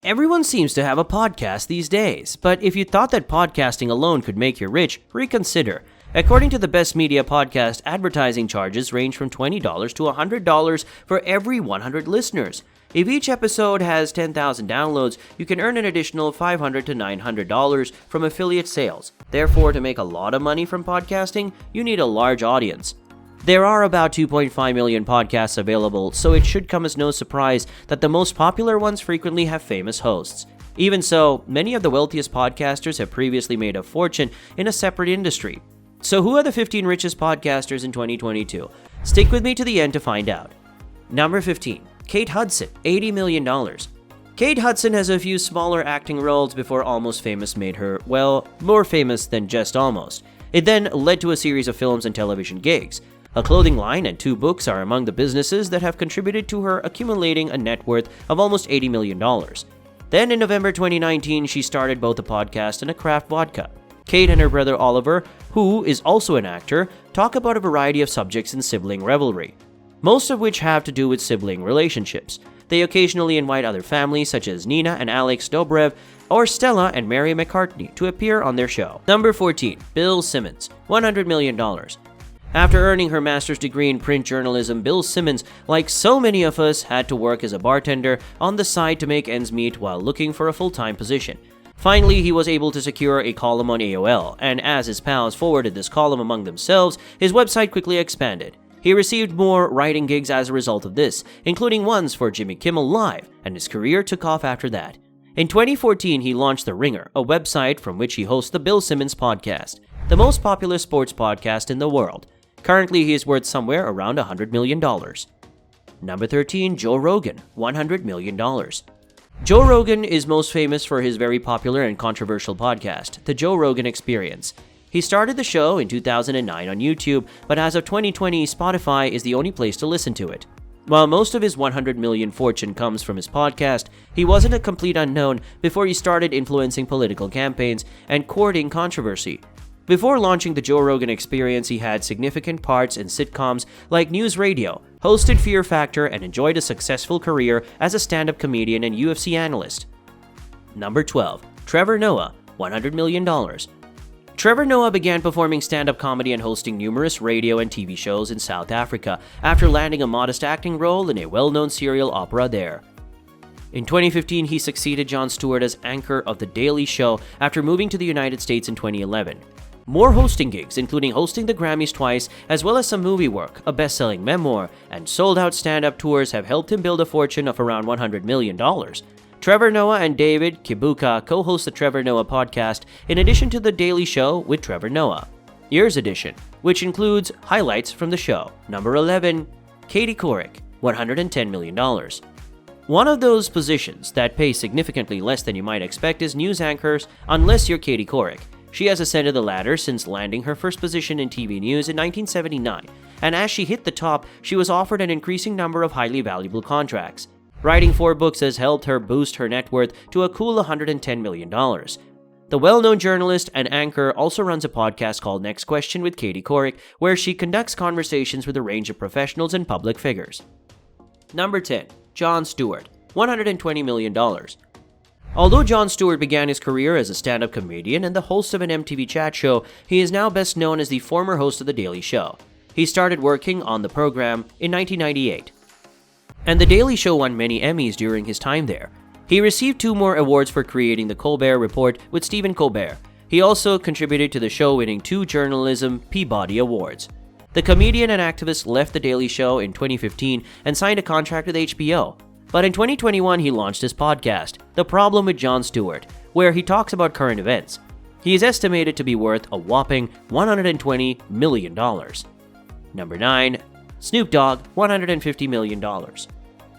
Everyone seems to have a podcast these days, but if you thought that podcasting alone could make you rich, reconsider. According to the Best Media Podcast, advertising charges range from $20 to $100 for every 100 listeners. If each episode has 10,000 downloads, you can earn an additional $500 to $900 from affiliate sales. Therefore, to make a lot of money from podcasting, you need a large audience. There are about 2.5 million podcasts available, so it should come as no surprise that the most popular ones frequently have famous hosts. Even so, many of the wealthiest podcasters have previously made a fortune in a separate industry. So who are the 15 richest podcasters in 2022? Stick with me to the end to find out. Number 15. Kate Hudson, $80 million. Kate Hudson has a few smaller acting roles before Almost Famous made her, well, more famous than just almost. It then led to a series of films and television gigs. A clothing line and 2 books are among the businesses that have contributed to her accumulating a net worth of almost $80 million. Then in November 2019, she started both a podcast and a craft vodka. Kate and her brother Oliver, who is also an actor, talk about a variety of subjects in sibling rivalry, most of which have to do with sibling relationships. They occasionally invite other families such as Nina and Alex Dobrev or Stella and Mary McCartney to appear on their show. Number 14. Bill Simmons, $100 million. After earning her master's degree in print journalism, Bill Simmons, like so many of us, had to work as a bartender on the side to make ends meet while looking for a full-time position. Finally, he was able to secure a column on AOL, and as his pals forwarded this column among themselves, his website quickly expanded. He received more writing gigs as a result of this, including ones for Jimmy Kimmel Live, and his career took off after that. In 2014, he launched The Ringer, a website from which he hosts the Bill Simmons podcast, the most popular sports podcast in the world. Currently, he is worth somewhere around $100 million. Number 13, Joe Rogan, $100 million. Joe Rogan is most famous for his very popular and controversial podcast, The Joe Rogan Experience. He started the show in 2009 on YouTube, but as of 2020, Spotify is the only place to listen to it. While most of his $100 million fortune comes from his podcast, he wasn't a complete unknown before he started influencing political campaigns and courting controversy. Before launching the Joe Rogan Experience, he had significant parts in sitcoms like News Radio, hosted Fear Factor, and enjoyed a successful career as a stand-up comedian and UFC analyst. Number 12. Trevor Noah, $100 million. Trevor Noah began performing stand-up comedy and hosting numerous radio and TV shows in South Africa after landing a modest acting role in a well-known serial opera there. In 2015, he succeeded Jon Stewart as anchor of The Daily Show after moving to the United States in 2011. More hosting gigs, including hosting the Grammys twice, as well as some movie work, a best-selling memoir, and sold-out stand-up tours have helped him build a fortune of around $100 million. Trevor Noah and David Kibuka co-host the Trevor Noah podcast in addition to The Daily Show with Trevor Noah. Year's Edition, which includes highlights from the show. Number 11. Katie Couric, $110 million. One of those positions that pay significantly less than you might expect is news anchors, unless you're Katie Couric. She has ascended the ladder since landing her first position in TV news in 1979, and as she hit the top, she was offered an increasing number of highly valuable contracts. Writing 4 books has helped her boost her net worth to a cool $110 million. The well-known journalist and anchor also runs a podcast called Next Question with Katie Couric, where she conducts conversations with a range of professionals and public figures. Number 10. Jon Stewart, $120 million. Although Jon Stewart began his career as a stand-up comedian and the host of an MTV chat show, he is now best known as the former host of The Daily Show. He started working on the program in 1998. And The Daily Show won many Emmys during his time there. He received 2 more awards for creating The Colbert Report with Stephen Colbert. He also contributed to the show, winning 2 Journalism Peabody Awards. The comedian and activist left The Daily Show in 2015 and signed a contract with HBO. But in 2021, he launched his podcast, The Problem with Jon Stewart, where he talks about current events. He is estimated to be worth a whopping $120 million. Number 9. Snoop Dogg, $150 million.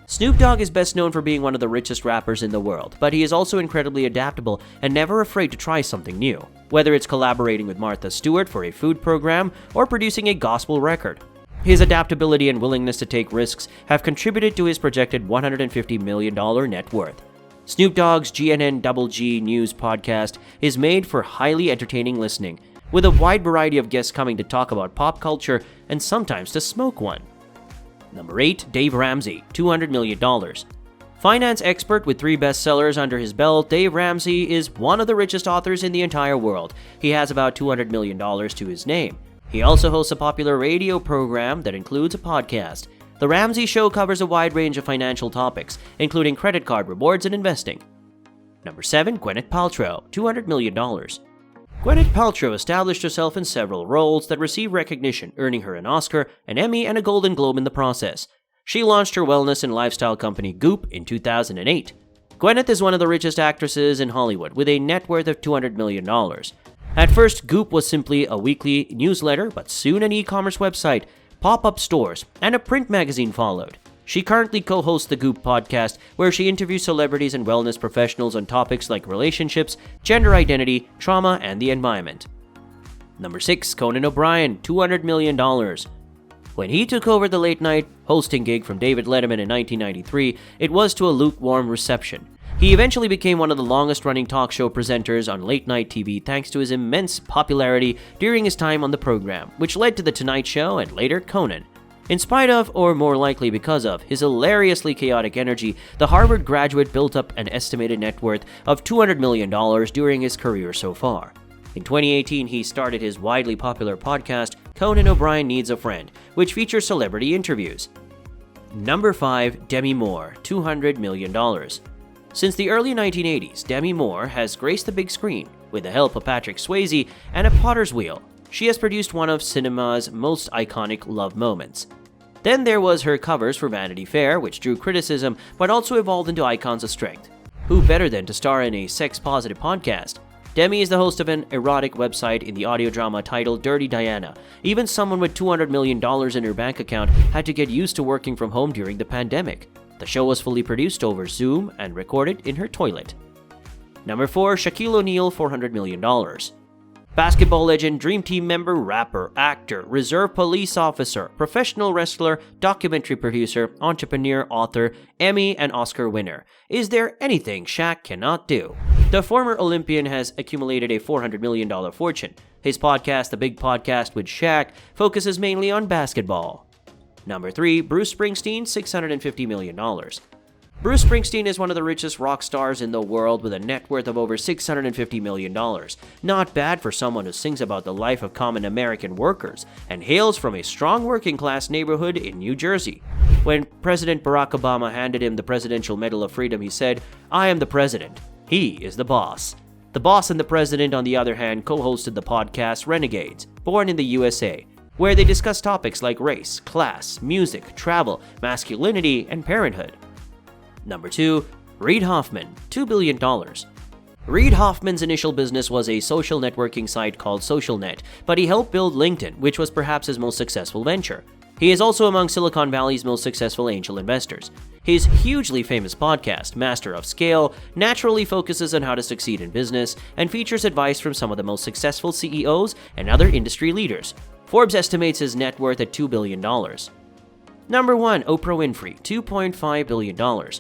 Snoop Dogg is best known for being one of the richest rappers in the world, but he is also incredibly adaptable and never afraid to try something new, whether it's collaborating with Martha Stewart for a food program or producing a gospel record. His adaptability and willingness to take risks have contributed to his projected $150 million net worth. Snoop Dogg's GNN Double G News podcast is made for highly entertaining listening, with a wide variety of guests coming to talk about pop culture and sometimes to smoke one. Number 8. Dave Ramsey, $200 million. Finance expert with 3 bestsellers under his belt, Dave Ramsey is one of the richest authors in the entire world. He has about $200 million to his name. He also hosts a popular radio program that includes a podcast. The Ramsey Show covers a wide range of financial topics, including credit card rewards and investing. Number 7. Gwyneth Paltrow, $200 million. Gwyneth Paltrow established herself in several roles that receive recognition, earning her an Oscar, an Emmy, and a Golden Globe in the process. She launched her wellness and lifestyle company Goop in 2008. Gwyneth is one of the richest actresses in Hollywood, with a net worth of $200 million. At first, Goop was simply a weekly newsletter, but soon an e-commerce website, pop-up stores, and a print magazine followed. She currently co-hosts the Goop podcast, where she interviews celebrities and wellness professionals on topics like relationships, gender identity, trauma, and the environment. Number 6. Conan O'Brien, $200 million. When he took over the late-night hosting gig from David Letterman in 1993, it was to a lukewarm reception. He eventually became one of the longest-running talk show presenters on late-night TV thanks to his immense popularity during his time on the program, which led to The Tonight Show and later Conan. In spite of, or more likely because of, his hilariously chaotic energy, the Harvard graduate built up an estimated net worth of $200 million during his career so far. In 2018, he started his widely popular podcast, Conan O'Brien Needs a Friend, which features celebrity interviews. Number 5. Demi Moore, $200 million. Since the early 1980s, Demi Moore has graced the big screen. With the help of Patrick Swayze and a Potter's Wheel, she has produced one of cinema's most iconic love moments. Then there was her covers for Vanity Fair, which drew criticism but also evolved into icons of strength. Who better than to star in a sex-positive podcast? Demi is the host of an erotic website in the audio drama titled Dirty Diana. Even someone with $200 million in her bank account had to get used to working from home during the pandemic. The show was fully produced over Zoom and recorded in her toilet. Number 4. Shaquille O'Neal, $400 million. Basketball legend, Dream Team member, rapper, actor, reserve police officer, professional wrestler, documentary producer, entrepreneur, author, Emmy and Oscar winner. Is there anything Shaq cannot do? The former Olympian has accumulated a $400 million fortune. His podcast, The Big Podcast with Shaq, focuses mainly on basketball. Number 3. Bruce Springsteen, $650 million. Bruce Springsteen is one of the richest rock stars in the world with a net worth of over $650 million. Not bad for someone who sings about the life of common American workers and hails from a strong working-class neighborhood in New Jersey. When President Barack Obama handed him the Presidential Medal of Freedom, he said, "I am the president. He is the boss." The boss and the president, on the other hand, co-hosted the podcast Renegades, born in the USA, where they discuss topics like race, class, music, travel, masculinity, and parenthood. Number 2. Reid Hoffman, $2 billion. Reid Hoffman's initial business was a social networking site called SocialNet, but he helped build LinkedIn, which was perhaps his most successful venture. He is also among Silicon Valley's most successful angel investors. His hugely famous podcast, Master of Scale, naturally focuses on how to succeed in business and features advice from some of the most successful CEOs and other industry leaders. Forbes estimates his net worth at $2 billion. Number 1. Oprah Winfrey, $2.5 billion.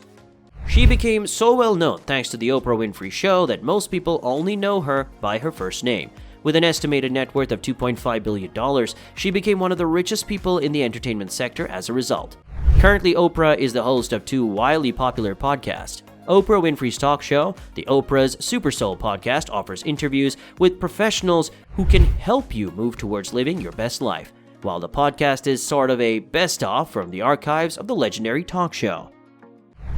She became so well known thanks to The Oprah Winfrey Show that most people only know her by her first name. With an estimated net worth of $2.5 billion, she became one of the richest people in the entertainment sector as a result. Currently, Oprah is the host of 2 wildly popular podcasts. Oprah Winfrey's talk show, the Oprah's Super Soul podcast, offers interviews with professionals who can help you move towards living your best life, while the podcast is sort of a best-of from the archives of the legendary talk show.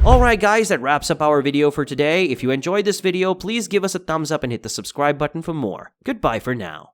Alright guys, that wraps up our video for today. If you enjoyed this video, please give us a thumbs up and hit the subscribe button for more. Goodbye for now.